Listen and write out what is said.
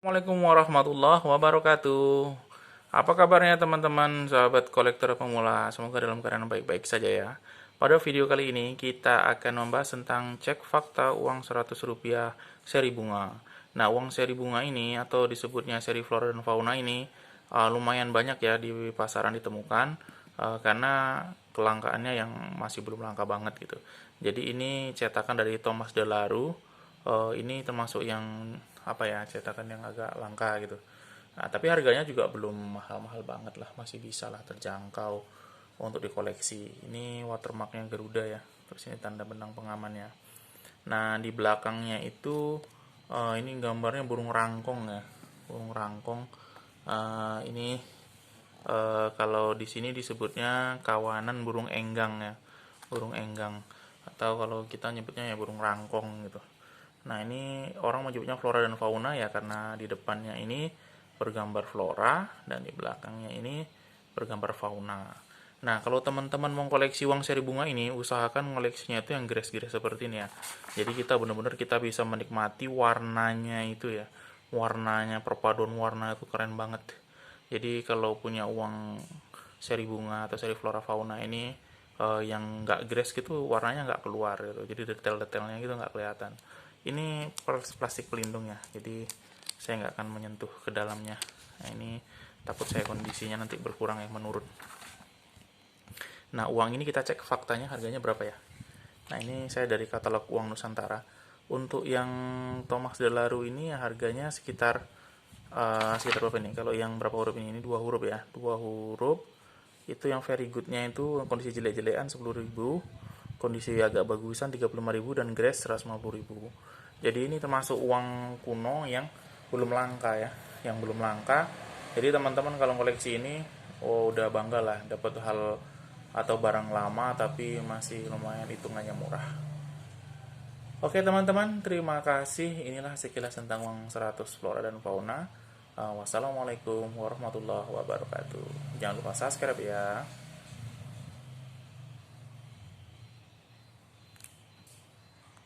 Assalamualaikum warahmatullahi wabarakatuh. Apa kabarnya teman-teman, sahabat kolektor pemula? Semoga dalam keadaan baik-baik saja ya. Pada video kali ini kita akan membahas tentang cek fakta uang Rp100 seri bunga. Nah, uang seri bunga ini atau disebutnya seri flora dan fauna ini lumayan banyak ya di pasaran ditemukan karena kelangkaannya yang masih belum langka banget gitu. Jadi ini cetakan dari Thomas Delaru. Ini termasuk yang apa ya, cetakan yang agak langka gitu. Nah, tapi harganya juga belum mahal-mahal banget lah, masih bisa lah terjangkau untuk dikoleksi. Ini watermarknya Garuda ya, terus ini tanda benang pengamannya. Nah, di belakangnya itu ini gambarnya burung rangkong ya, burung rangkong. Ini kalau di sini disebutnya kawanan burung enggang ya, burung enggang, atau kalau kita nyebutnya ya burung rangkong gitu. Nah, ini orang menyebutnya flora dan fauna ya karena di depannya ini bergambar flora dan di belakangnya ini bergambar fauna. Nah, kalau teman-teman mau koleksi uang seri bunga ini, usahakan koleksinya itu yang gres-gres seperti ini ya. Jadi kita benar-benar kita bisa menikmati warnanya itu ya. Warnanya, perpaduan warna itu keren banget. Jadi kalau punya uang seri bunga atau seri flora fauna ini yang nggak gres gitu warnanya nggak keluar gitu, jadi detail-detailnya gitu nggak kelihatan. Ini plastik pelindung ya, jadi saya nggak akan menyentuh ke dalamnya. Nah, ini takut saya kondisinya nanti berkurang ya, menurun. Nah, uang ini kita cek faktanya harganya berapa ya. Nah, ini saya dari katalog uang Nusantara. Untuk yang Thomas Delaru ini harganya sekitar berapa ini? Kalau yang berapa huruf ini? Ini dua huruf ya, dua huruf. Itu yang very good-nya itu kondisi jelek-jelekan 10.000, kondisi agak bagusan 35.000, dan grass 150.000. Jadi ini termasuk uang kuno yang belum langka ya, yang belum langka. Jadi teman-teman kalau koleksi ini udah bangga lah dapat hal atau barang lama tapi masih lumayan hitungannya murah. Oke teman-teman, terima kasih. Inilah sekilas tentang uang 100 flora dan fauna. Wassalamualaikum warahmatullahi wabarakatuh. Jangan lupa subscribe ya.